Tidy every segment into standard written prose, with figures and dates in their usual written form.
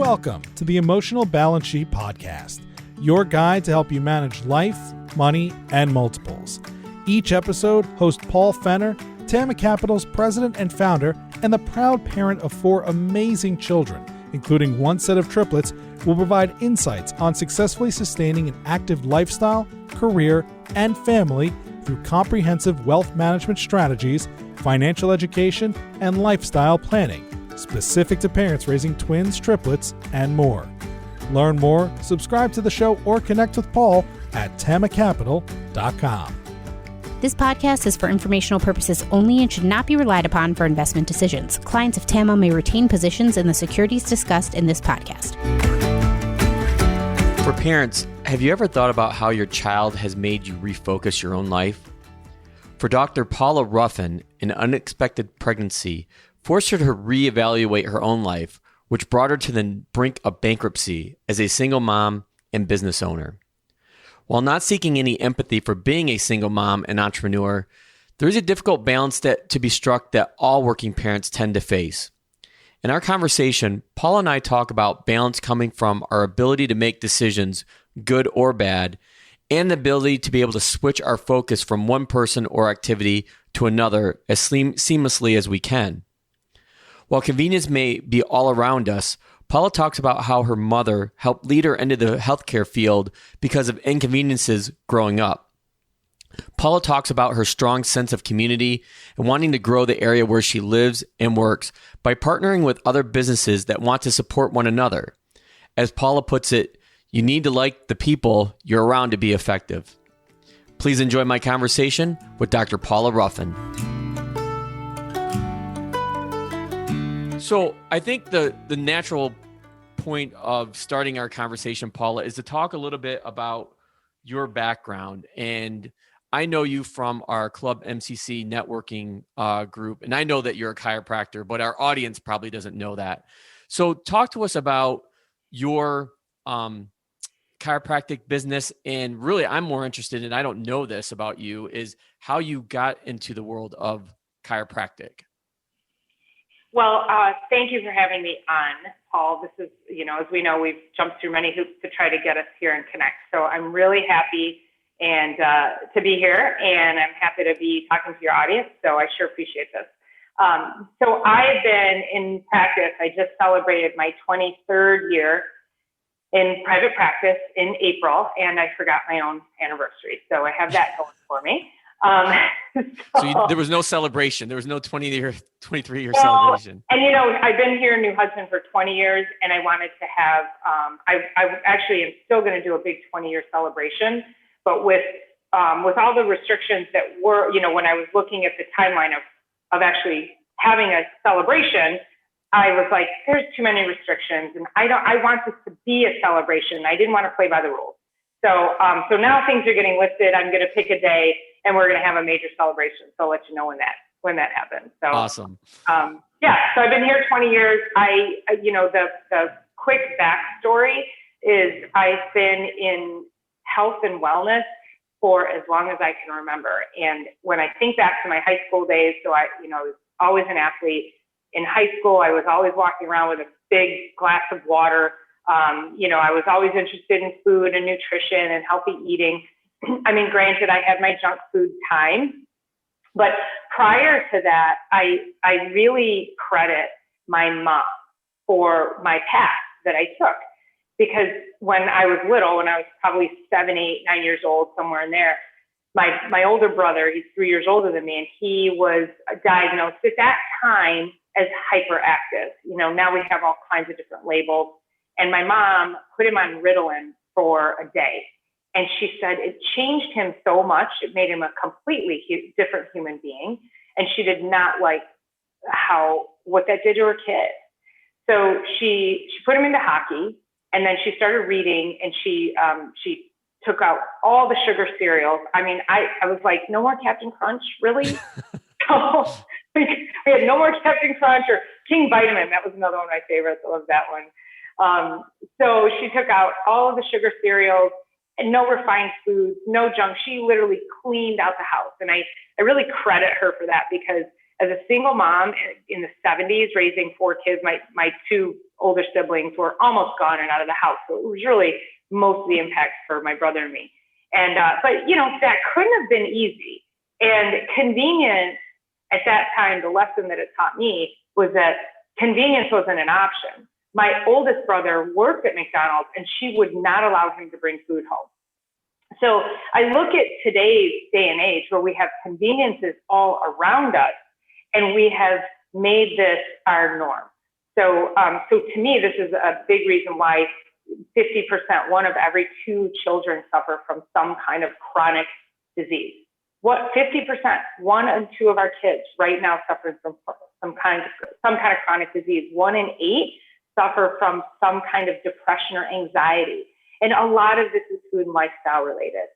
Welcome to the Emotional Balance Sheet Podcast, your guide to help you manage life, money, and multiples. Each episode, host Paul Fenner, Tama Capital's president and founder, and the proud parent of 4 amazing children, including 1 set of triplets, will provide insights on successfully sustaining an active lifestyle, career, and family through comprehensive wealth management strategies, financial education, and lifestyle planning, specific to parents raising twins, triplets, and more. Learn more, subscribe to the show, or connect with Paul at tamacapital.com. This podcast is for informational purposes only and should not be relied upon for investment decisions. Clients of TAMA may retain positions in the securities discussed in this podcast. For parents, have you ever thought about how your child has made you refocus your own life? For Dr. Paula Ruffin, an unexpected pregnancy forced her to reevaluate her own life, which brought her to the brink of bankruptcy as a single mom and business owner. While not seeking any empathy for being a single mom and entrepreneur, there is a difficult balance to be struck that all working parents tend to face. In our conversation, Paula and I talk about balance coming from our ability to make decisions, good or bad, and the ability to be able to switch our focus from one person or activity to another as seamlessly as we can. While convenience may be all around us, Paula talks about how her mother helped lead her into the healthcare field because of inconveniences growing up. Paula talks about her strong sense of community and wanting to grow the area where she lives and works by partnering with other businesses that want to support one another. As Paula puts it, you need to like the people you're around to be effective. Please enjoy my conversation with Dr. Paula Ruffin. So I think the natural point of starting our conversation, Paula, is to talk a little bit about your background. And I know you from our Club MCC networking group, and I know that you're a chiropractor, but our audience probably doesn't know that. So talk to us about your chiropractic business. And really, I'm more interested in, I don't know this about you, is how you got into the world of chiropractic. Well, thank you for having me on, Paul. This is, as we know, we've jumped through many hoops to try to get us here and connect. So I'm really happy and to be here, and I'm happy to be talking to your audience. So I sure appreciate this. So I've been in practice. I just celebrated my 23rd year in private practice in April, and I forgot my own anniversary. So I have that going for me. There was no celebration. There was no 23-year celebration. And I've been here, new husband, for 20 years, and I wanted to have, I actually am still going to do a big 20-year celebration, but with all the restrictions that were, when I was looking at the timeline of actually having a celebration, I was like, there's too many restrictions, and I want this to be a celebration. I didn't want to play by the rules. So now things are getting lifted. I'm going to pick a day, and we're going to have a major celebration. So I'll let you know when that happens. So awesome. So I've been here 20 years. The quick backstory is I've been in health and wellness for as long as I can remember. And when I think back to my high school days, so I was always an athlete. In high school, I was always walking around with a big glass of water. I was always interested in food and nutrition and healthy eating. I mean, granted, I had my junk food time, but prior to that, I really credit my mom for my path that I took. Because when I was little, when I was probably 7, 8, 9 years old, somewhere in there, my older brother, he's 3 years older than me, and he was diagnosed at that time as hyperactive. Now we have all kinds of different labels. And my mom put him on Ritalin for a day. And she said it changed him so much. It made him a completely different human being. And she did not like what that did to her kid. So she put him into hockey, and then she started reading, and she took out all the sugar cereals. I mean, I was like, no more Captain Crunch, really? So we had no more Captain Crunch or King Vitamin. That was another one of my favorites. I love that one. So she took out all of the sugar cereals and no refined foods, no junk. She literally cleaned out the house. And I really credit her for that, because as a single mom in the 70s, raising 4 kids, my 2 older siblings were almost gone and out of the house. So it was really most of the impact for my brother and me. And, but you know, that couldn't have been easy. And convenience at that time, the lesson that it taught me was that convenience wasn't an option. My oldest brother worked at McDonald's and she would not allow him to bring food home. So I look at today's day and age where we have conveniences all around us and we have made this our norm. So, so to me, this is a big reason why 50%, 1 of every 2 children suffer from some kind of chronic disease. What 50%, 1 in 2 of our kids right now suffering from some kind of chronic disease. 1 in 8 suffer from some kind of depression or anxiety. And a lot of this is food and lifestyle related.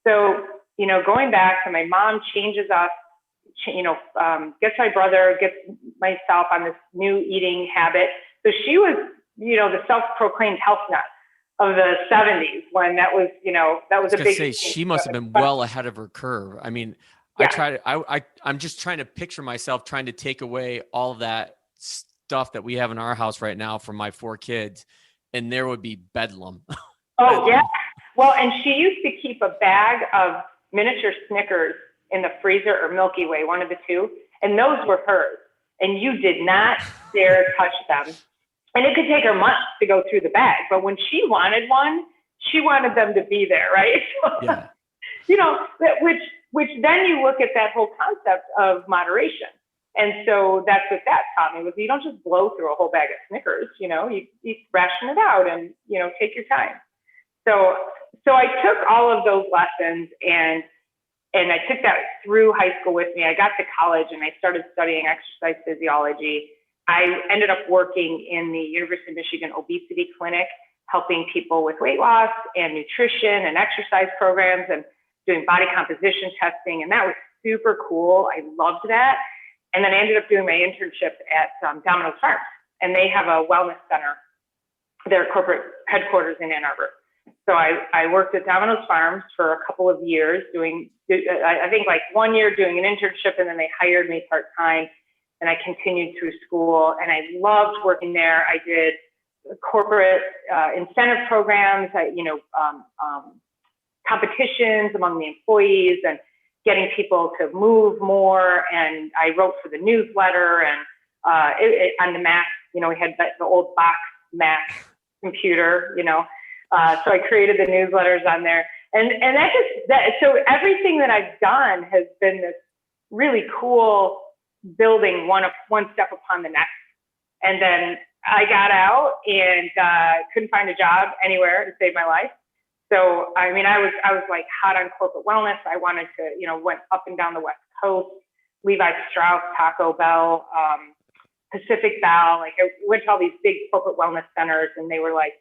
So, you know, going back to my mom changes us, you know, gets my brother, gets myself on this new eating habit. So she was, you know, the self-proclaimed health nut of the 70s when that was, you know, that was a big thing. She must have been well ahead of her curve. I mean, yeah. I'm just trying to picture myself trying to take away all that stuff that we have in our house right now from my 4 kids, and there would be bedlam. Oh, yeah. Well, and she used to keep a bag of miniature Snickers in the freezer, or Milky Way, one of the 2, and those were hers. And you did not dare touch them. And it could take her months to go through the bag, but when she wanted one, she wanted them to be there, right? Yeah. You know, which then you look at that whole concept of moderation. And so that's what that taught me, was you don't just blow through a whole bag of Snickers, you know, you ration it out and, you know, take your time. So I took all of those lessons and I took that through high school with me. I got to college and I started studying exercise physiology. I ended up working in the University of Michigan obesity clinic, helping people with weight loss and nutrition and exercise programs and doing body composition testing. And that was super cool. I loved that. And then I ended up doing my internship at Domino's Farms, and they have a wellness center, their corporate headquarters in Ann Arbor. So I worked at Domino's Farms for a couple of years doing, I think like 1 year doing an internship, and then they hired me part-time, and I continued through school, and I loved working there. I did corporate incentive programs, competitions among the employees and getting people to move more. And I wrote for the newsletter and on the Mac, you know, we had the old box Mac computer, you know, so I created the newsletters on there. And so everything that I've done has been this really cool building one step upon the next. And then I got out and couldn't find a job anywhere to save my life. So, I mean, I was like hot on corporate wellness. I wanted to, you know, went up and down the West Coast, Levi Strauss, Taco Bell, Pacific Bell. Like, I went to all these big corporate wellness centers, and they were like,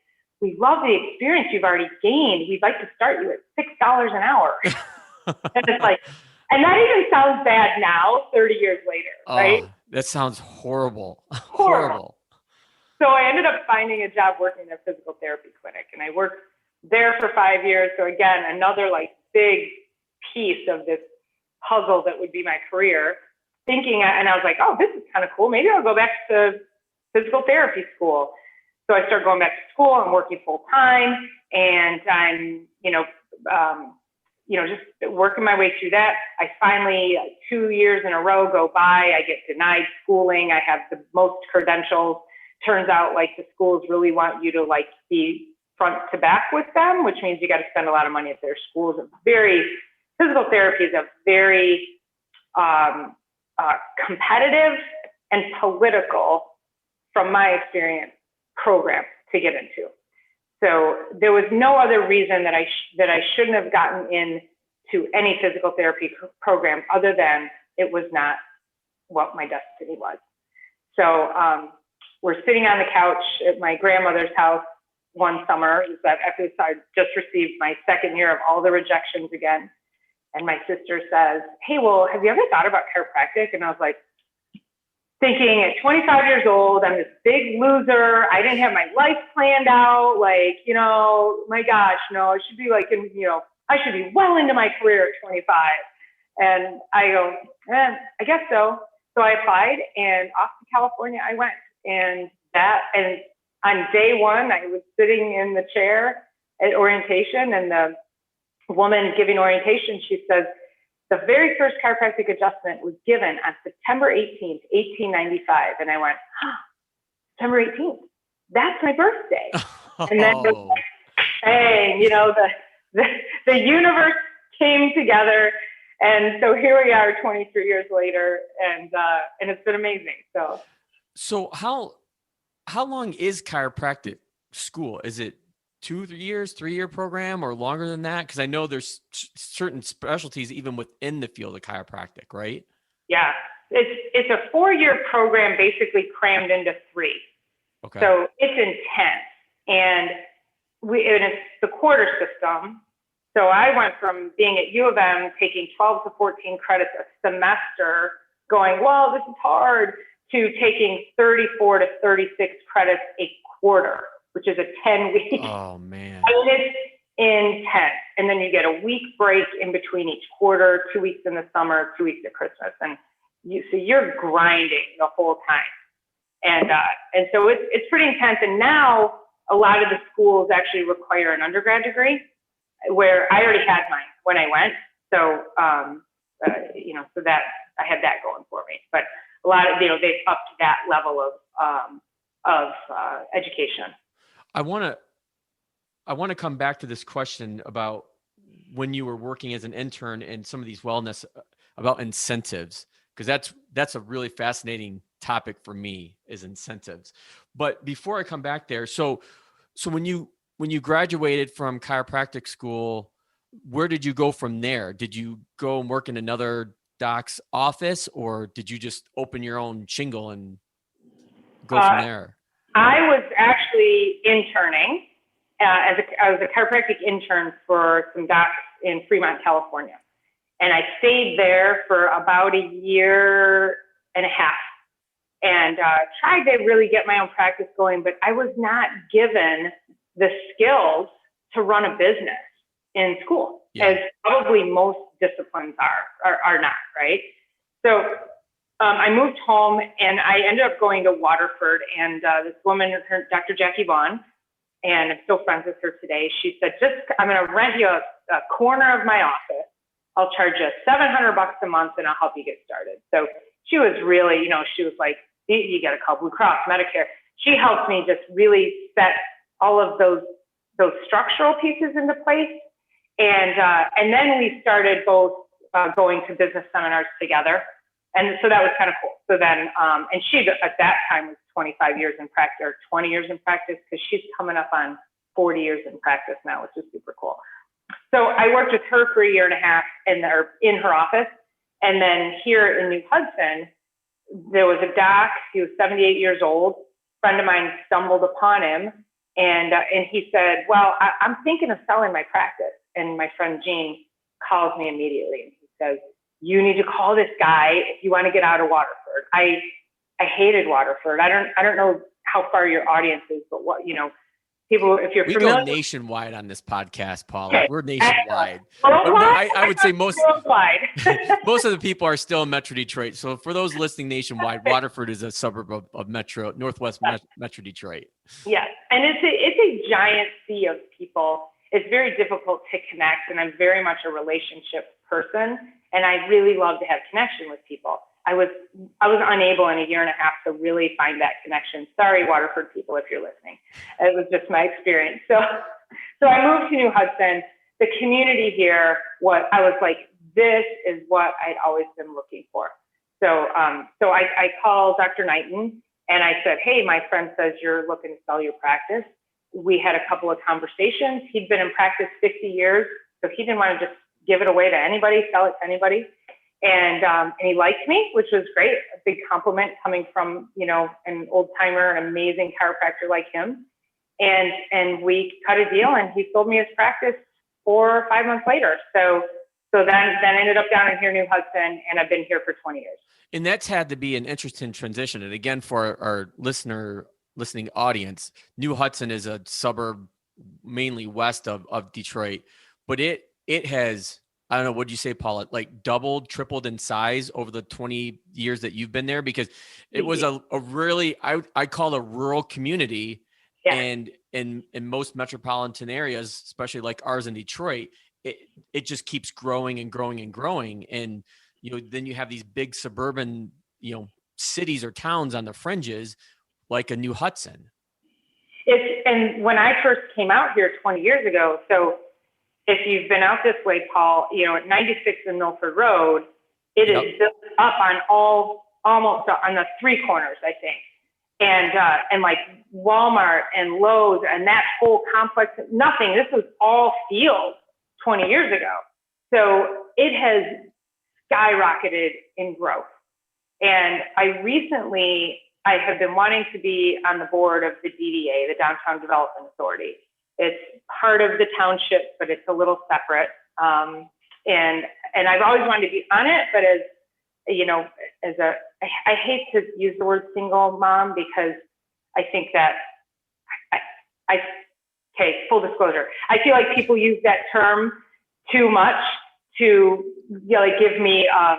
"We love the experience you've already gained. We'd like to start you at $6 an hour." And it's like, and that even sounds bad now, 30 years later, right? That sounds horrible. Horrible. So I ended up finding a job working in a physical therapy clinic, and I worked there for 5 years. So again, another like big piece of this puzzle that would be my career, thinking, and I was like, oh, this is kind of cool. Maybe I'll go back to physical therapy school. So I started going back to school. I'm working full time, and I'm, just working my way through that. I finally, 2 years in a row go by, I get denied schooling. I have the most credentials. Turns out like the schools really want you to like be front to back with them, which means you got to spend a lot of money at their schools. Physical therapy is a very competitive and political, from my experience, program to get into. So there was no other reason that I shouldn't have gotten into any physical therapy program other than it was not what my destiny was. So we're sitting on the couch at my grandmother's house one summer, after I just received my second year of all the rejections again. And my sister says, "Hey, well, have you ever thought about chiropractic?" And I was like, thinking at 25 years old, I'm this big loser. I didn't have my life planned out. Like, you know, my gosh, no, I should be like, I should be well into my career at 25. And I go, I guess so. So I applied, and off to California I went. And on day one, I was sitting in the chair at orientation, and the woman giving orientation, she says, the very first chiropractic adjustment was given on September 18th, 1895. And I went, September 18th, that's my birthday. And then, bang, the universe came together. And so here we are 23 years later, and it's been amazing. So how long is chiropractic school? Is it 2-3 years, 3-year program, or longer than that? Because I know there's certain specialties even within the field of chiropractic, right? Yeah, it's a 4-year program basically crammed into 3. Okay. So it's intense, and it's the quarter system. So I went from being at U of M, taking 12 to 14 credits a semester, going, well, this is hard, to taking 34 to 36 credits a quarter, which is a 10-week. Oh, man. I mean, it's intense. And then you get a week break in between each quarter, 2 weeks in the summer, 2 weeks at Christmas. And so you're grinding the whole time. And so it's pretty intense. And now a lot of the schools actually require an undergrad degree, where I already had mine when I went. So, so that I had that going for me. But a lot of, they've upped that level of education. I want to come back to this question about when you were working as an intern and some of these wellness, about incentives, because that's a really fascinating topic for me, is incentives. But before I come back there, so when you graduated from chiropractic school, where did you go from there? Did you go and work in another doc's office, or did you just open your own shingle and go from there? I was actually interning. I was a chiropractic intern for some docs in Fremont, California. And I stayed there for about a year and a half, and tried to really get my own practice going, but I was not given the skills to run a business in school, as probably most disciplines are not, right? So I moved home, and I ended up going to Waterford, and this woman, Dr. Jackie Vaughn, and I'm still friends with her today. She said, I'm going to rent you a corner of my office. I'll charge you $700 a month, and I'll help you get started. So she was really, she was like, you got to call Blue Cross, Medicare. She helped me just really set all of those structural pieces into place. And then we started both going to business seminars together. And so that was kind of cool. So then, and she at that time was 25 years in practice, or 20 years in practice, because she's coming up on 40 years in practice now, which is super cool. So I worked with her for a year and a half in her office. And then here in New Hudson, there was a doc. He was 78 years old. A friend of mine stumbled upon him, and he said, well, I'm thinking of selling my practice. And my friend Gene calls me immediately, and he says, you need to call this guy if you want to get out of Waterford. I hated Waterford. I don't know how far your audience is, but people, if you're familiar. We go nationwide on this podcast, Paula. Okay. We're nationwide. Worldwide? I would say most worldwide. Most of the people are still in Metro Detroit. So for those listening nationwide, Waterford is a suburb of Northwest Metro Detroit. Yes, and it's a giant sea of people. It's very difficult to connect, and I'm very much a relationship person, and I really love to have connection with people. I was unable in a year and a half to really find that connection. Sorry, Waterford people, if you're listening. It was just my experience. So I moved to New Hudson. The community here, I was like, this is what I'd always been looking for. So I called Dr. Knighton, and I said, hey, my friend says you're looking to sell your practice. We had a couple of conversations. He'd been in practice 50 years, so he didn't want to just give it away to anybody, sell it to anybody. And he liked me, which was great. A big compliment coming from, an old timer, an amazing chiropractor like him. And we cut a deal, and he sold me his practice 4 or 5 months later. So then I ended up down in here, New Hudson, and I've been here for 20 years. And that's had to be an interesting transition. And again, for our listening audience, New Hudson is a suburb mainly west of Detroit, but it has I don't know, what'd you say, Paula, like doubled, tripled in size over the 20 years that you've been there? Because it was a really, I call a rural community. Yeah. And in most metropolitan areas, especially like ours in Detroit, it just keeps growing and growing and growing. And, then you have these big suburban, cities or towns on the fringes, like a New Hudson. And when I first came out here 20 years ago, so if you've been out this way, Paul, at 96 in Milford Road, it is built up on almost on the three corners, I think. And like Walmart and Lowe's and that whole complex, nothing. This was all field 20 years ago. So it has skyrocketed in growth. And I have been wanting to be on the board of the DDA, the Downtown Development Authority. It's part of the township, but it's a little separate. And I've always wanted to be on it, but I hate to use the word single mom because I think that full disclosure, I feel like people use that term too much to give me, I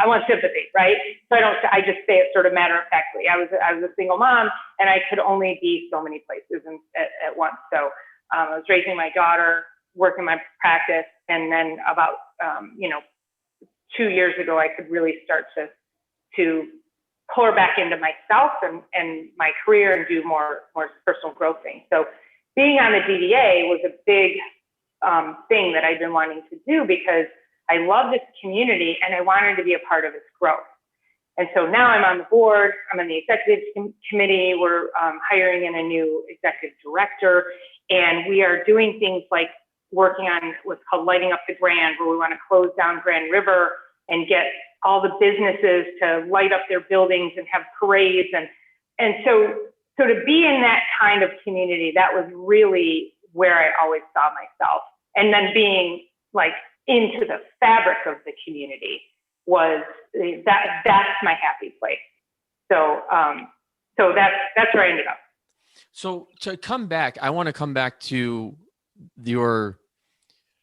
want sympathy, right? So I just say it sort of matter of factly. I was a single mom and I could only be so many places at once. So I was raising my daughter, working my practice, and then about, 2 years ago, I could really start to pour back into myself and my career and do more personal growth things. So being on the DDA was a big thing that I've been wanting to do because I love this community and I wanted to be a part of its growth. And so now I'm on the board, I'm on the executive committee, we're hiring in a new executive director, and we are doing things like working on what's called Lighting Up the Grand, where we want to close down Grand River and get all the businesses to light up their buildings and have parades. And so to be in that kind of community, that was really where I always saw myself. And then being like into the fabric of the community was that's my happy place. So that's where I ended up. So to come back, I want to come back to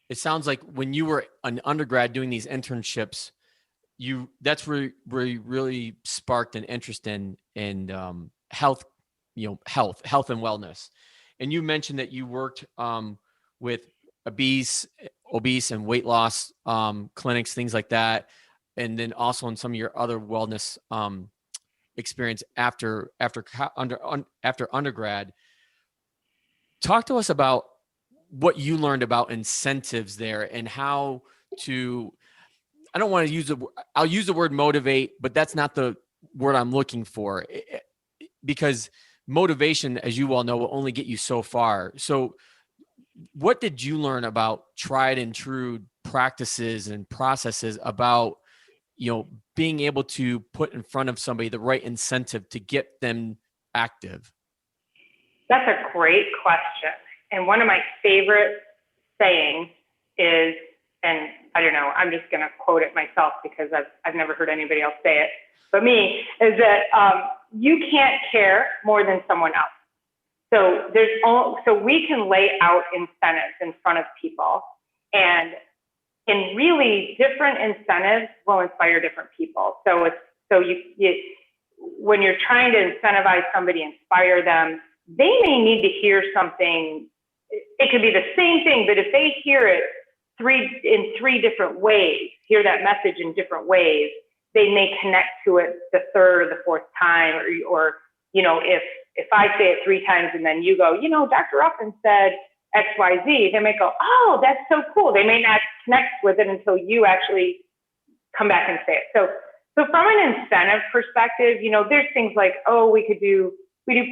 it sounds like when you were an undergrad doing these internships, that's where you really sparked an interest in health and wellness. And you mentioned that you worked with obese and weight loss clinics, things like that, and then also in some of your other wellness experience after undergrad. Talk to us about what you learned about incentives there and how to. I don't want to use I'll use the word motivate, but that's not the word I'm looking for, because motivation, as you all know, will only get you so far. So what did you learn about tried and true practices and processes about, being able to put in front of somebody the right incentive to get them active? That's a great question. And one of my favorite sayings is, and I don't know, I'm just going to quote it myself because I've never heard anybody else say it but me, is that you can't care more than someone else. So we can lay out incentives in front of people, and in really different incentives will inspire different people. So when you're trying to incentivize somebody, inspire them, they may need to hear something. It could be the same thing, but if they hear it in three different ways, hear that message in different ways, they may connect to it the third or the fourth time, or if I say it 3 times and then you go, Dr. Ruffin said X, Y, Z, they may go, oh, that's so cool. They may not connect with it until you actually come back and say it. So from an incentive perspective, there's things like, we do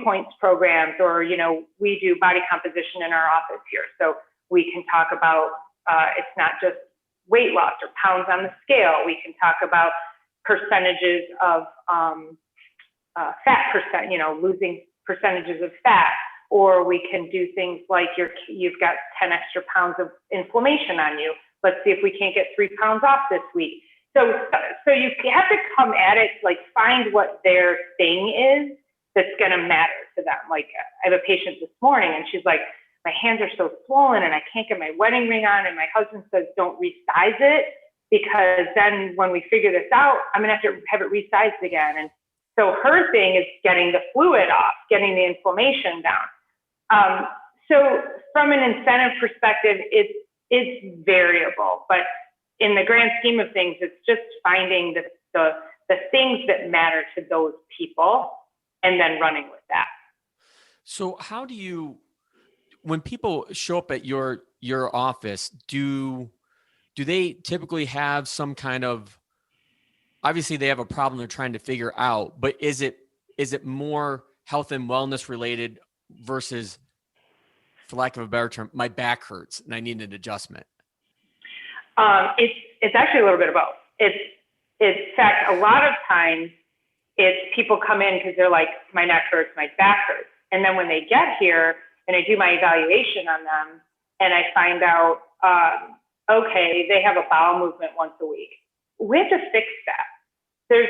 points programs, or, we do body composition in our office here. So we can talk about, it's not just weight loss or pounds on the scale. We can talk about percentages of fat percent, losing percentages of fat, or we can do things like you've got 10 extra pounds of inflammation on you. Let's see if we can't get 3 pounds off this week. So you have to come at it, like find what their thing is that's going to matter to them. Like I have a patient this morning and she's like, my hands are so swollen and I can't get my wedding ring on. And my husband says, don't resize it, because then when we figure this out, I'm going to have it resized again. And so her thing is getting the fluid off, getting the inflammation down. So from an incentive perspective, it's variable, but in the grand scheme of things, it's just finding the things that matter to those people and then running with that. So how do you, when people show up at your office, do they typically have some kind of, obviously they have a problem they're trying to figure out, but is it more health and wellness related versus, for lack of a better term, my back hurts and I need an adjustment? It's actually a little bit of both. It's in fact, a lot of times it's people come in because they're like, my neck hurts, my back hurts. And then when they get here and I do my evaluation on them and I find out, okay, they have a bowel movement once a week. We have to fix that. There's,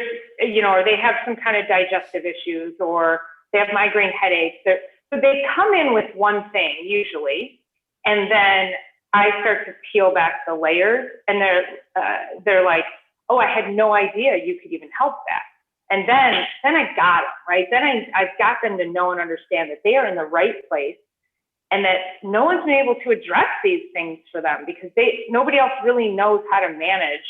or they have some kind of digestive issues, or they have migraine headaches. So they come in with one thing usually, and then I start to peel back the layers, and they're like, oh, I had no idea you could even help that. And then I got them, right? Then I've got them to know and understand that they are in the right place, and that no one's been able to address these things for them because nobody else really knows how to manage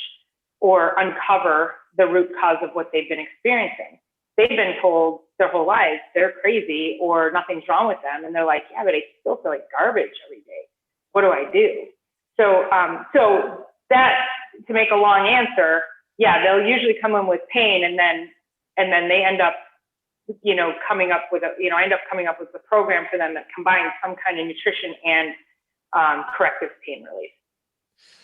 or uncover the root cause of what they've been experiencing. They've been told their whole lives they're crazy or nothing's wrong with them. And they're like, yeah, but I still feel like garbage every day. What do I do? So that, to make a long answer, yeah, they'll usually come in with pain, and then they end up, coming up with the program for them that combines some kind of nutrition and corrective pain relief.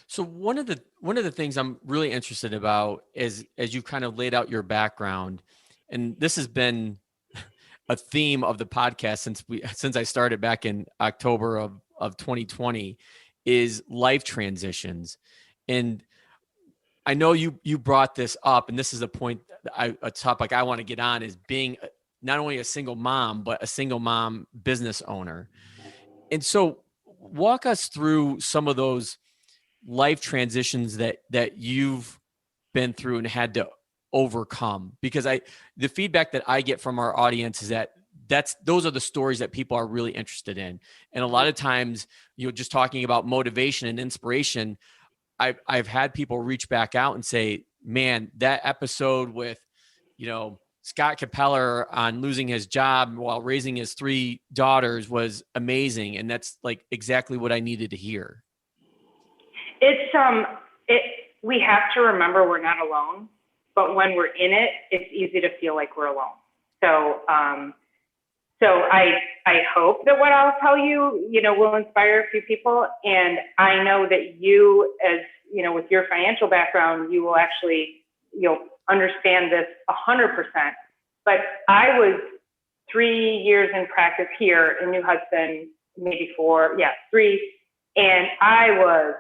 So one of the things I'm really interested about is, as you kind of laid out your background, and this has been a theme of the podcast since I started back in October of 2020, is life transitions. And I know you brought this up, and this is a topic I want to get on, is being not only a single mom, but a single mom business owner. And so walk us through some of those life transitions that you've been through and had to overcome, because the feedback that I get from our audience is that those are the stories that people are really interested in. And a lot of times, just talking about motivation and inspiration, I've had people reach back out and say, man, that episode with, Scott Capeller on losing his job while raising his 3 daughters was amazing. And that's like exactly what I needed to hear. We have to remember we're not alone, but when we're in it, it's easy to feel like we're alone. So I hope that what I'll tell you, will inspire a few people. And I know that you, as with your financial background, you will actually, understand this 100%. But I was 3 years in practice here in New Hudson, maybe 3. And I was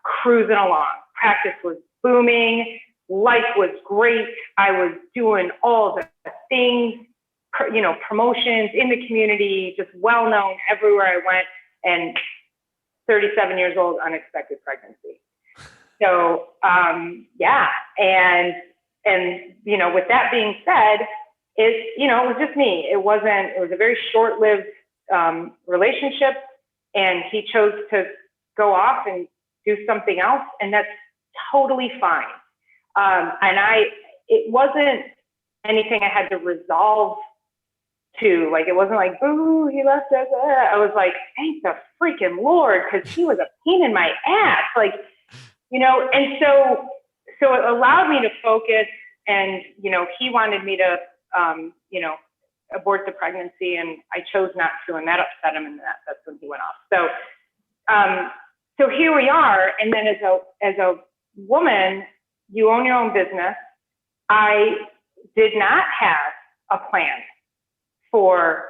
cruising along. Practice was booming. Life was great. I was doing all the things, promotions in the community, just well known everywhere I went. And 37 years old, unexpected pregnancy. So, and with that being said, it was just me. It was a very short-lived relationship, and he chose to go off and do something else, and that's totally fine. It wasn't anything I had to resolve to, like, it wasn't like, boo, he left us. I was like, thank the freaking Lord, because he was a pain in my ass. Like, and so it allowed me to focus, and, he wanted me to, abort the pregnancy, and I chose not to, and that upset him, and that's when he went off. So here we are. And then as a woman, you own your own business. I did not have a plan for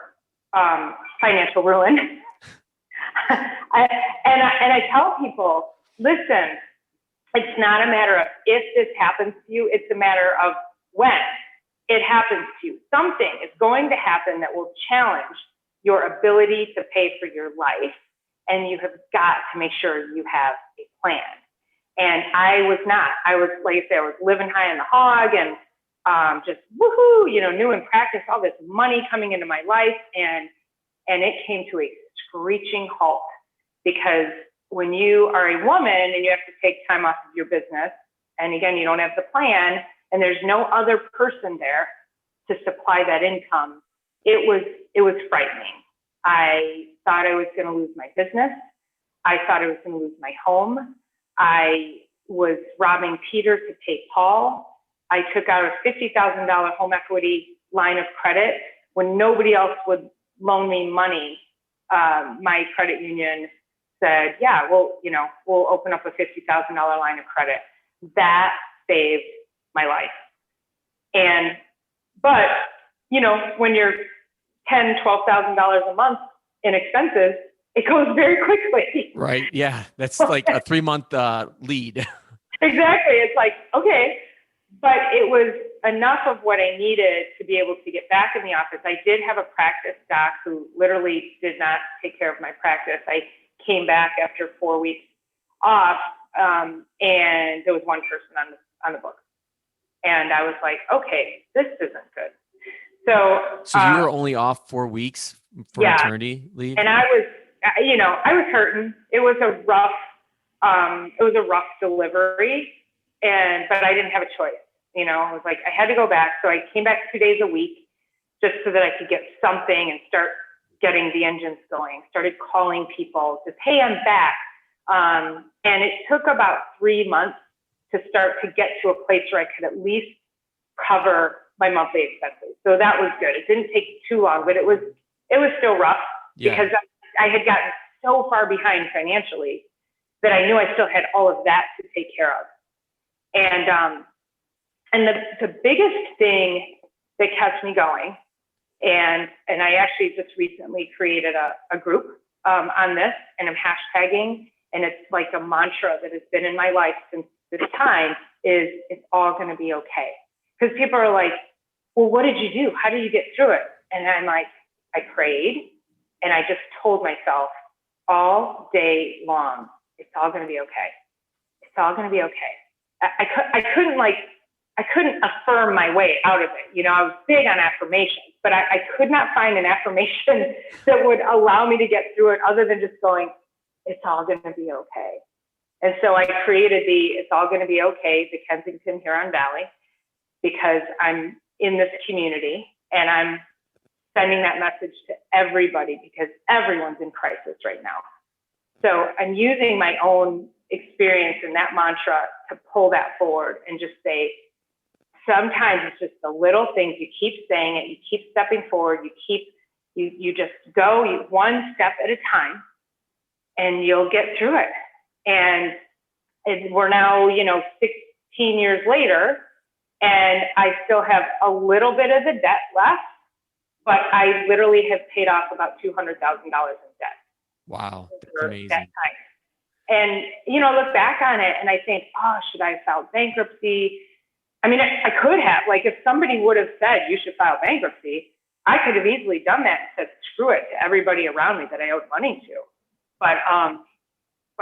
financial ruin. And I tell people, listen, it's not a matter of if this happens to you, it's a matter of when it happens to you. Something is going to happen that will challenge your ability to pay for your life, and you have got to make sure you have a plan. And I was not. I was, like I said, I was living high on the hog and just woohoo, new in practice, all this money coming into my life. And it came to a screeching halt, because when you are a woman and you have to take time off of your business, and again, you don't have the plan, and there's no other person there to supply that income, it was frightening. I thought I was going to lose my business. I thought I was going to lose my home. I was robbing Peter to pay Paul. I took out a $50,000 home equity line of credit when nobody else would loan me money. My credit union said, yeah, we'll open up a $50,000 line of credit. That saved my life. But when you're $10,000, $12,000 a month in expenses, it goes very quickly. Right. Yeah. That's like a 3-month lead. Exactly. It's like, okay, but it was enough of what I needed to be able to get back in the office. I did have a practice doc who literally did not take care of my practice. I came back after 4 weeks off, and there was one person on the book. And I was like, okay, this isn't good. So you were only off 4 weeks for maternity leave? And I was hurting. It was a rough delivery, but I didn't have a choice. I was like, I had to go back. So I came back 2 days a week just so that I could get something and start getting the engines going. Started calling people, just, hey, I'm back. And it took about 3 months to start to get to a place where I could at least cover my monthly expenses. So that was good. It didn't take too long, but it was still rough because I had gotten so far behind financially that I knew I still had all of that to take care of. And the biggest thing that kept me going, and I actually just recently created a group on this, and I'm hashtagging, and it's like a mantra that has been in my life since this time, is it's all going to be okay. Because people are like, well, what did you do? How did you get through it? And I'm like, I prayed, and I just told myself all day long, it's all going to be okay. It's all going to be okay. I couldn't affirm my way out of it. I was big on affirmations, but I could not find an affirmation that would allow me to get through it other than just going, it's all going to be okay. And so I created It's All Going to Be Okay, the Kensington Huron Valley, because I'm in this community and I'm sending that message to everybody because everyone's in crisis right now. So I'm using my own experience in that mantra to pull that forward and just say, sometimes it's just the little things. You keep saying it, you keep stepping forward, you just go one step at a time and you'll get through it. And we're now, 16 years later, and I still have a little bit of the debt left, but I literally have paid off about $200,000 in debt. Wow, that's amazing. That time. And, look back on it and I think, should I have filed bankruptcy? I mean, I could have, if somebody would have said you should file bankruptcy, I could have easily done that and said, screw it to everybody around me that I owed money to. But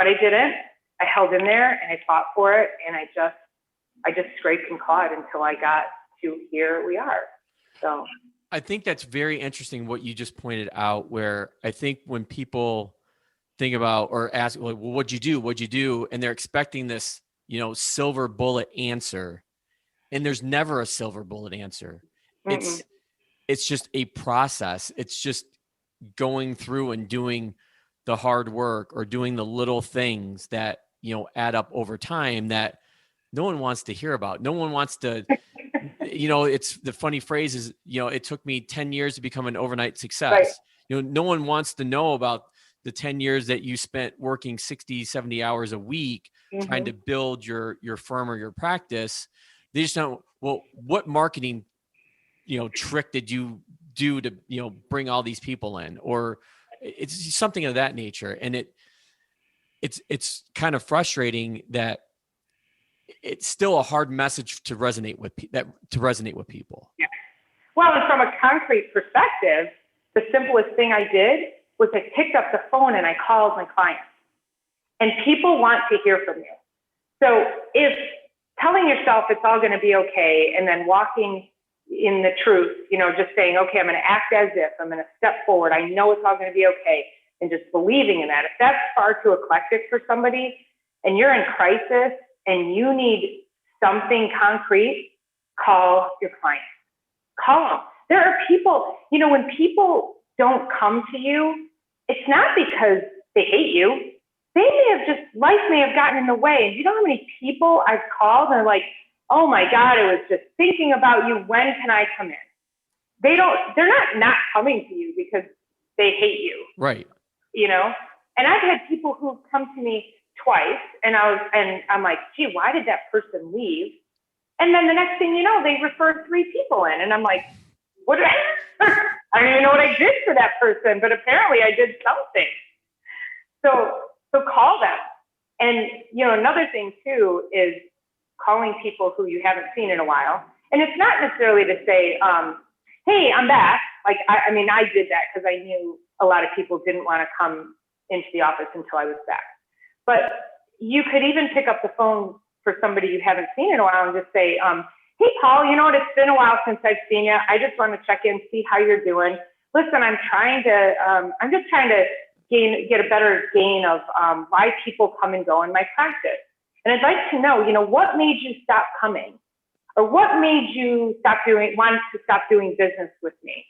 I didn't. I held in there and I fought for it. And I just scraped and clawed until I got to here we are. So I think that's very interesting what you just pointed out, where I think when people think about or ask, well, what'd you do? What'd you do? And they're expecting this, silver bullet answer. And there's never a silver bullet answer. Mm-mm. It's just a process. It's just going through and doing the hard work or doing the little things that, add up over time that no one wants to hear about. No one wants to, it's the funny phrase is, it took me 10 years to become an overnight success. Right. No one wants to know about the 10 years that you spent working 60, 70 hours a week, mm-hmm. trying to build your firm or your practice. They just don't, well, what marketing, trick did you do to, bring all these people in? Or it's something of that nature. And it's kind of frustrating that it's still a hard message to resonate with people. Yeah. Well, and from a concrete perspective, the simplest thing I did was I picked up the phone and I called my clients. And people want to hear from you. So if telling yourself it's all going to be okay and then walking in the truth, just saying, okay, I'm going to act as if, I'm going to step forward, I know it's all going to be okay, and just believing in that. If that's far too eclectic for somebody and you're in crisis and you need something concrete, call your client. Call them. There are people, when people don't come to you, it's not because they hate you. They may have life may have gotten in the way. And you know how many people I've called and they're like, oh my God, I was just thinking about you. When can I come in? They're not coming to you because they hate you. Right. And I've had people who've come to me twice and I'm like, gee, why did that person leave? And then the next thing you know, they referred 3 people in and I'm like, what? I don't even know what I did for that person, but apparently I did something. So call them. And, another thing too is calling people who you haven't seen in a while. And it's not necessarily to say, hey, I'm back. Like, I did that because I knew a lot of people didn't want to come into the office until I was back. But you could even pick up the phone for somebody you haven't seen in a while and just say, hey, Paul, it's been a while since I've seen you. I just want to check in, see how you're doing. Listen, I'm just trying to get a better gain of why people come and go in my practice. And I'd like to know, what made you stop coming? Or what made you want to stop doing business with me?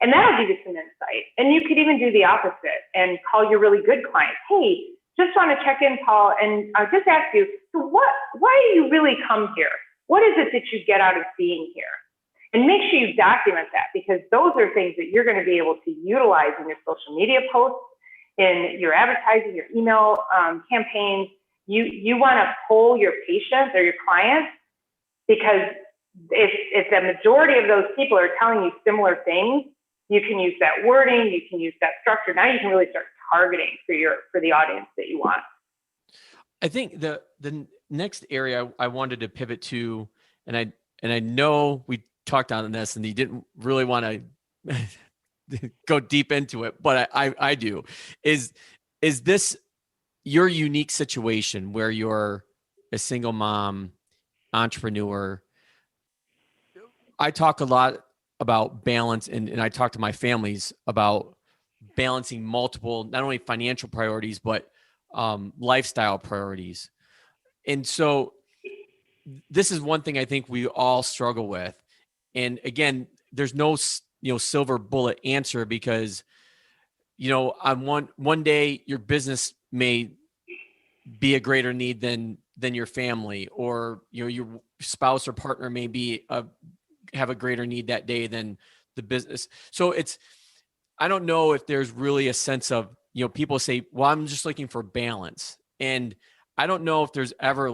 And that'll give you some insight. And you could even do the opposite and call your really good clients. Hey, just want to check in, Paul, and I'll just ask you, so why do you really come here? What is it that you get out of being here? And make sure you document that, because those are things that you're going to be able to utilize in your social media posts, in your advertising, your email campaigns. You want to pull your patients or your clients, because if the majority of those people are telling you similar things, you can use that wording, you can use that structure. Now you can really start targeting for the audience that you want. I think the next area I wanted to pivot to, and I know we talked on this and you didn't really want to go deep into it, but I do, is this your unique situation where you're a single mom, entrepreneur? I talk a lot about balance, and I talk to my families about balancing multiple, not only financial priorities, but lifestyle priorities. And so this is one thing I think we all struggle with. And again, there's no, silver bullet answer, because, on one day your business may be a greater need than your family, or, your spouse or partner may have a greater need that day than the business. So I don't know if there's really a sense of, people say, well, I'm just looking for balance. And I don't know if there's ever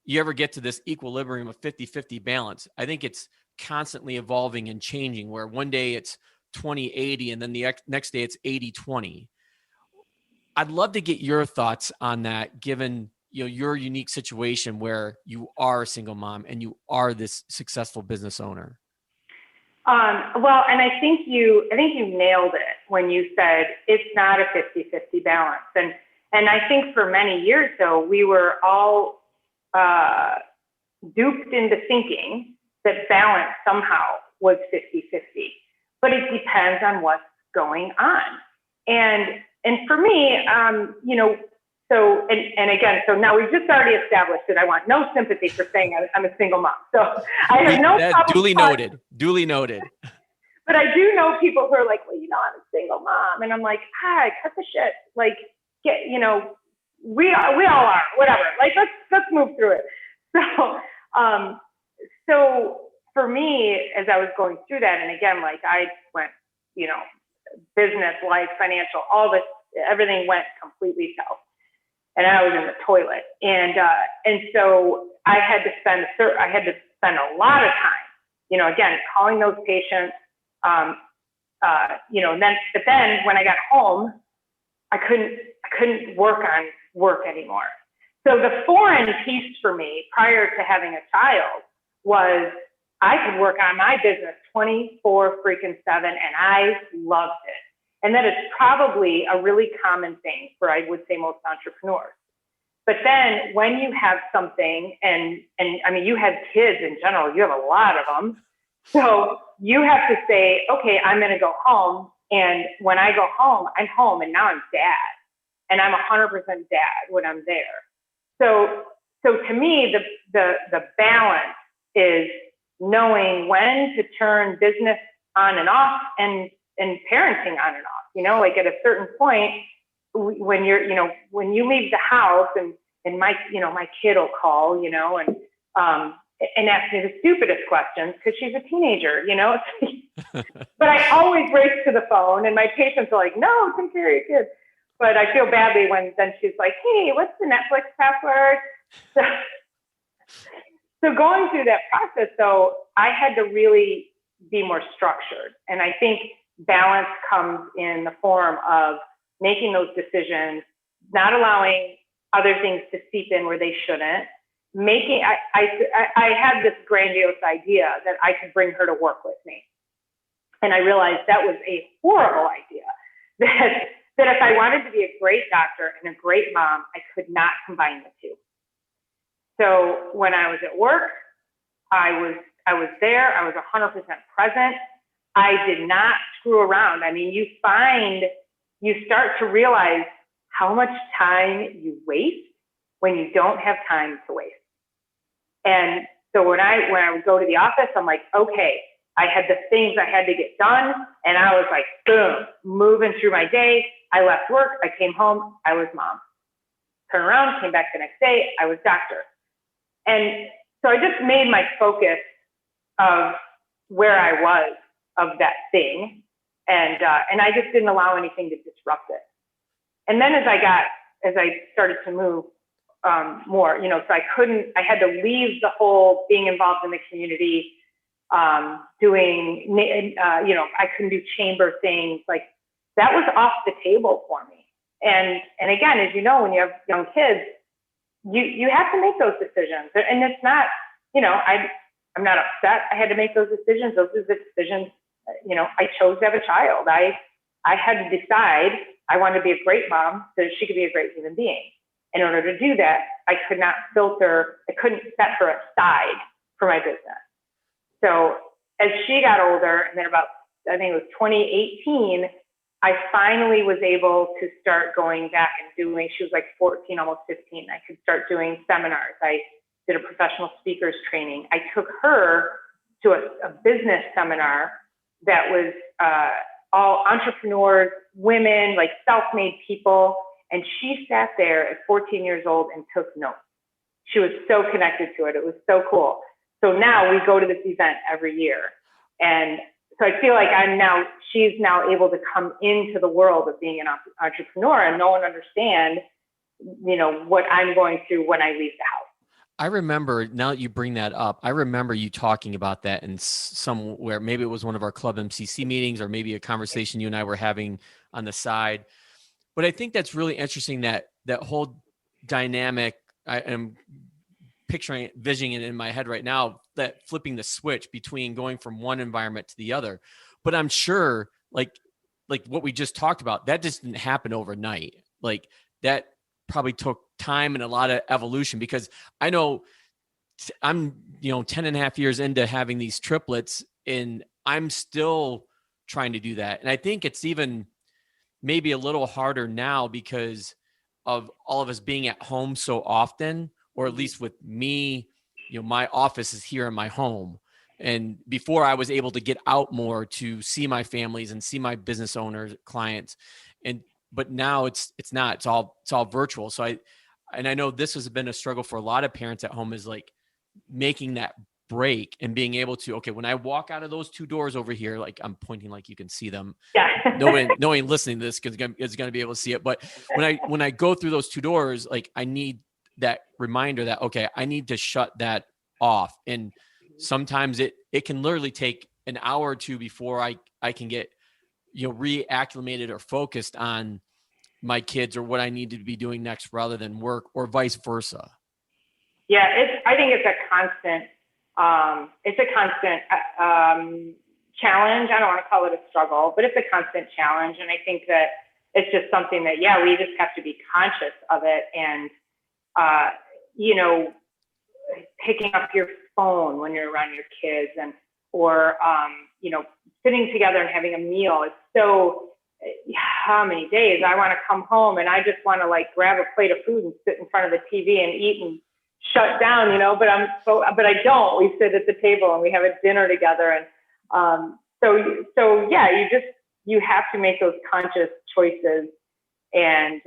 you ever get to this equilibrium of 50-50 balance. I think it's constantly evolving and changing, where one day it's 20-80 and then the next day it's 80-20. I'd love to get your thoughts on that, given your unique situation where you are a single mom and you are this successful business owner. Well, and I think you nailed it when you said it's not a 50-50 balance. And I think for many years, though, we were all duped into thinking that balance somehow was 50-50. But it depends on what's going on. And for me, so now we've just already established that I want no sympathy for saying I'm a single mom. So I have no problem. Duly noted. But I do know people who are like, well, I'm a single mom. And I'm like, hi, cut the shit. Like, we all are, whatever. Like, let's move through it. So for me, as I was going through that, and again, like I went, business, life, financial, all this, everything went completely south. And I was in the toilet. And so I had to spend a lot of time, again, calling those patients, but then when I got home, I couldn't work on work anymore. So the foreign piece for me prior to having a child was I could work on my business 24 freaking 7, and I loved it. And that is probably a really common thing for, I would say, most entrepreneurs. But then when you have something, and I mean, you have kids in general, you have a lot of them. So you have to say, okay, I'm going to go home. And when I go home, I'm home, and now I'm dad. And I'm 100% dad when I'm there. So to me, the balance is knowing when to turn business on and off, and parenting on and off. Like at a certain point, when you leave the house, and my kid will call, and ask me the stupidest questions because she's a teenager, But I always race to the phone, and my patients are like, no, take care of your kids. But I feel badly when then she's like, hey, what's the Netflix password? So going through that process, though, I had to really be more structured. And I think balance comes in the form of making those decisions, not allowing other things to seep in where they shouldn't. I had this grandiose idea that I could bring her to work with me. And I realized that was a horrible idea, that if I wanted to be a great doctor and a great mom, I could not combine the two. So when I was at work, I was there. I was 100% present. I did not screw around. I mean, you start to realize how much time you waste when you don't have time to waste. And so when I would go to the office, I'm like, okay, I had the things I had to get done. And I was like, boom, moving through my day. I left work. I came home. I was mom. Turn around, came back the next day. I was doctor. And so I just made my focus of where I was of that thing. And I just didn't allow anything to disrupt it. And then as I started to move more, so I had to leave the whole being involved in the community, I couldn't do chamber things. Like that was off the table for me. And again, as you know, when you have young kids, you have to make those decisions. And it's not, I'm not upset I had to make those decisions. Those are the decisions, I chose to have a child. I had to decide I wanted to be a great mom so she could be a great human being. In order to do that, I could not I couldn't set her aside for my business. So as she got older, and then about, I think it was 2018, I finally was able to start going back and doing, she was like 14, almost 15. I could start doing seminars. I did a professional speakers training. I took her to a business seminar that was all entrepreneurs, women, like self-made people. And she sat there at 14 years old and took notes. She was so connected to it. It was so cool. So now we go to this event every year. And so I feel like she's now able to come into the world of being an entrepreneur and know and understand, what I'm going through when I leave the house. I remember, now that you bring that up, I remember you talking about that in somewhere, maybe it was one of our Club MCC meetings or maybe a conversation you and I were having on the side. But I think that's really interesting, that whole dynamic. I am picturing it, visioning it in my head right now, that flipping the switch between going from one environment to the other. But I'm sure like what we just talked about, that just didn't happen overnight. Like that probably took time and a lot of evolution, because I know I'm, 10 and a half years into having these triplets, and I'm still trying to do that. And I think it's even maybe a little harder now because of all of us being at home so often, or at least with me, my office is here in my home. And before I was able to get out more to see my families and see my business owners, clients. But now it's all virtual. So I know this has been a struggle for a lot of parents at home, is like making that break and being able to, okay, when I walk out of those two doors over here, like I'm pointing, like you can see them. Yeah. No one listening to this is going to be able to see it. But when I go through those two doors, like I need that reminder that, okay, I need to shut that off. And sometimes it can literally take an hour or two before I can get, reacclimated or focused on my kids or what I need to be doing next rather than work, or vice versa. Yeah. I think it's a constant It's a constant challenge. I don't want to call it a struggle, but it's a constant challenge. And I think that it's just something that, we just have to be conscious of it. And, picking up your phone when you're around your kids or sitting together and having a meal. It's so, how many days I want to come home and I just want to like grab a plate of food and sit in front of the TV and eat and shut down, but I don't. We sit at the table and we have a dinner together. And you have to make those conscious choices. And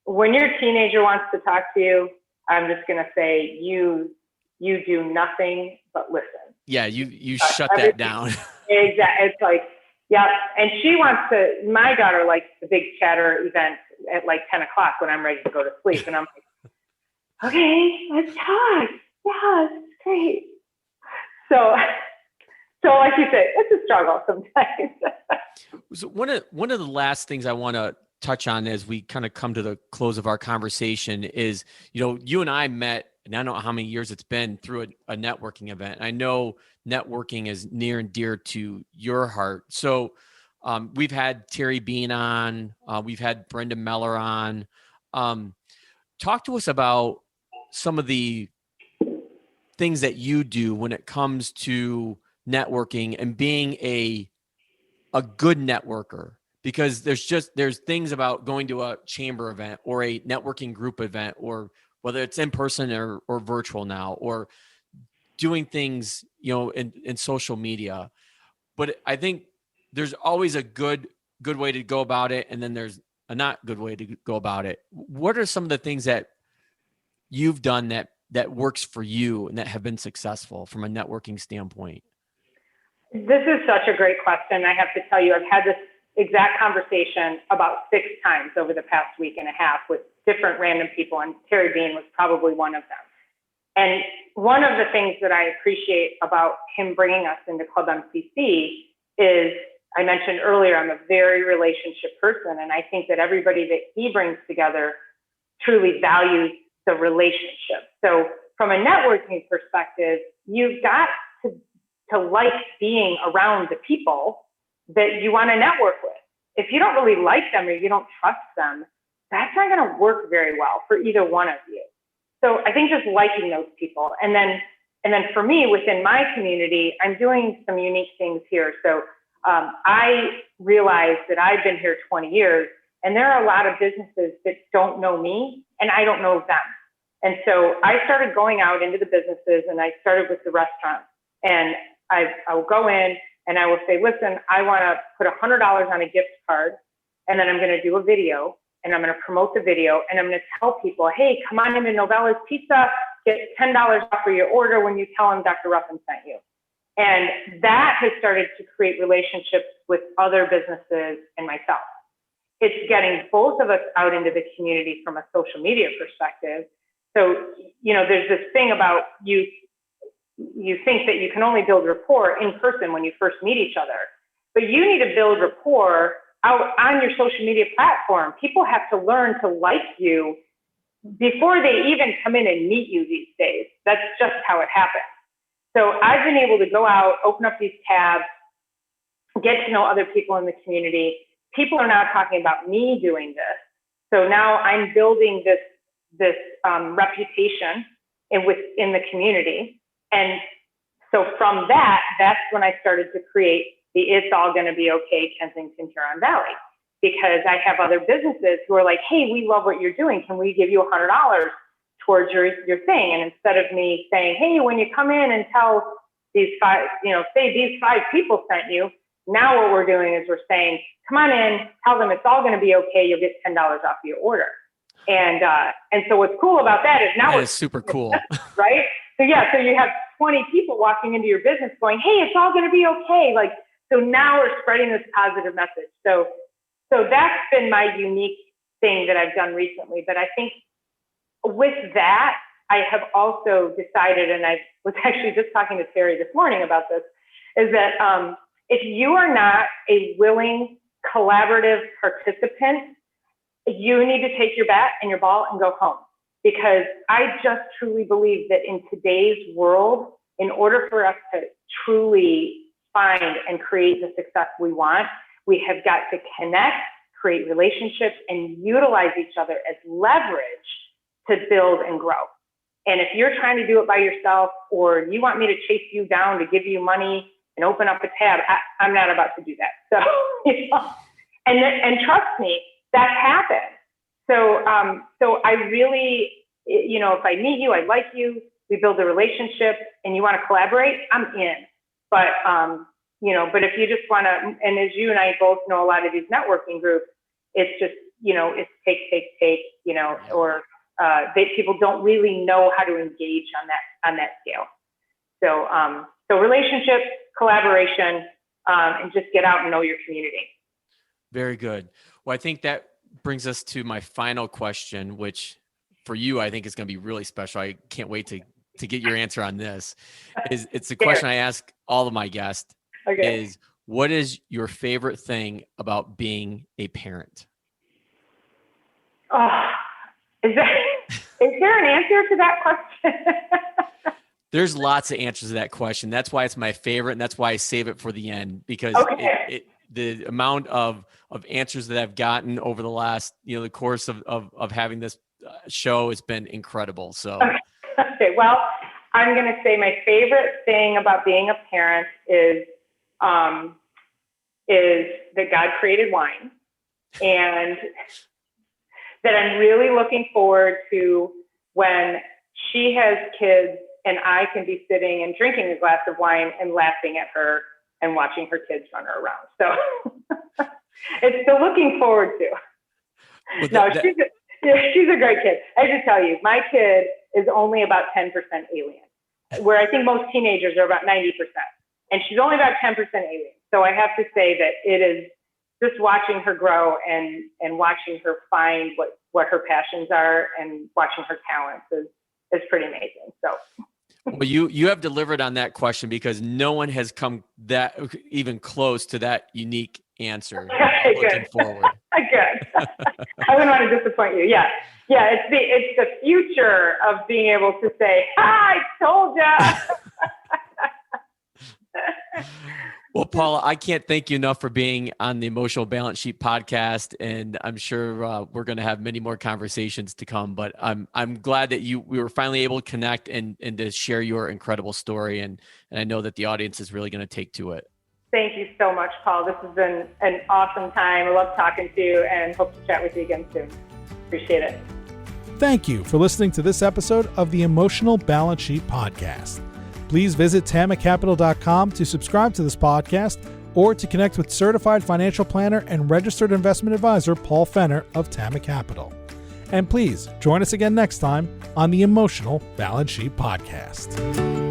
when your teenager wants to talk to you, I'm just going to say, you do nothing but listen. Yeah. You shut that down. Exactly. It's like, yeah. And she wants to, my daughter likes the big chatter event at like 10 o'clock when I'm ready to go to sleep. And I'm like, okay, let's talk. Yeah, it's great. So like you said, it's a struggle sometimes. So one of the last things I want to touch on as we kind of come to the close of our conversation is, you and I met, and I don't know how many years it's been, through a networking event. I know networking is near and dear to your heart. So we've had Terry Bean on, we've had Brenda Meller on. Talk to us about some of the things that you do when it comes to networking and being a good networker, because there's things about going to a chamber event or a networking group event, or whether it's in person or virtual now, or doing things, in social media. But I think there's always a good way to go about it. And then there's a not good way to go about it. What are some of the things that you've done that works for you and that have been successful from a networking standpoint? This is such a great question. I have to tell you, I've had this exact conversation about 6 times over the past week and a half with different random people, and Terry Bean was probably one of them. And one of the things that I appreciate about him bringing us into Club MCC is, I mentioned earlier, I'm a very relationship person, and I think that everybody that he brings together truly values the relationship. So from a networking perspective, you've got to like being around the people that you want to network with. If you don't really like them or you don't trust them, that's not going to work very well for either one of you. So I think just liking those people. And then for me, within my community, I'm doing some unique things here. So I realized that I've been here 20 years, and there are a lot of businesses that don't know me and I don't know them. And so I started going out into the businesses, and I started with the restaurants. And I will go in and I will say, listen, I want to put $100 on a gift card, and then I'm going to do a video, and I'm going to promote the video, and I'm going to tell people, hey, come on into Novella's Pizza, get $10 off for your order when you tell them Dr. Ruffin sent you. And that has started to create relationships with other businesses and myself. It's getting both of us out into the community from a social media perspective. So, there's this thing about you think that you can only build rapport in person when you first meet each other, but you need to build rapport out on your social media platform. People have to learn to like you before they even come in and meet you these days. That's just how it happens. So I've been able to go out, open up these tabs, get to know other people in the community. People are now talking about me doing this. So now I'm building this reputation within the community. And so from that's when I started to create the It's All Gonna Be Okay Kensington Huron Valley, because I have other businesses who are like, hey, we love what you're doing. Can we give you $100 towards your thing? And instead of me saying, hey, when you come in and tell these 5, say these 5 people sent you, now what we're doing is we're saying, come on in, tell them it's all gonna be okay. You'll get $10 off your order. And so what's cool about that is now that is super cool, right? So you have 20 people walking into your business going, hey, it's all going to be okay. So now we're spreading this positive message. So that's been my unique thing that I've done recently. But I think with that, I have also decided, and I was actually just talking to Terry this morning about this, is that if you are not a willing, collaborative participant, you need to take your bat and your ball and go home. because I just truly believe that in today's world, in order for us to truly find and create the success we want, we have got to connect, create relationships, and utilize each other as leverage to build and grow. And if you're trying to do it by yourself, or you want me to chase you down to give you money and open up a tab, I'm not about to do that. So, and trust me, that happens. So I really, if I meet you, I like you, we build a relationship, and you want to collaborate, I'm in. But, but if you just want to, and as you and I both know, a lot of these networking groups, it's just, it's take, or people don't really know how to engage on that scale. So relationships, collaboration, and just get out and know your community. Very good. Well, I think that brings us to my final question, which for you, I think is going to be really special. I can't wait to get your answer on this. It's the question I ask all of my guests. Okay. Is what is your favorite thing about being a parent? Oh, is there an answer to that question? There's lots of answers to that question. That's why it's my favorite, and that's why I save it for the end, because the amount of answers that I've gotten over the last, the course of having this show has been incredible. So, okay. Well, I'm going to say my favorite thing about being a parent is that God created wine, and that I'm really looking forward to when she has kids and I can be sitting and drinking a glass of wine and laughing at her and watching her kids run her around. So it's the looking forward to. Well, she's a great kid. I have to tell you, my kid is only about 10% alien, where I think most teenagers are about 90%. And she's only about 10% alien. So I have to say that it is just watching her grow and watching her find what her passions are and watching her talents is pretty amazing. So. Well, you have delivered on that question, because no one has come that even close to that unique answer. Okay, looking forward. Good. I wouldn't want to disappoint you. Yeah. It's the future of being able to say, I told ya. Well, Paula, I can't thank you enough for being on the Emotional Balance Sheet podcast, and I'm sure we're going to have many more conversations to come. But I'm glad that we were finally able to connect and to share your incredible story, and I know that the audience is really going to take to it. Thank you so much, Paul. This has been an awesome time. I love talking to you, and hope to chat with you again soon. Appreciate it. Thank you for listening to this episode of the Emotional Balance Sheet podcast. Please visit tamacapital.com to subscribe to this podcast, or to connect with certified financial planner and registered investment advisor Paul Fenner of Tama Capital. And please join us again next time on the Emotional Balance Sheet podcast.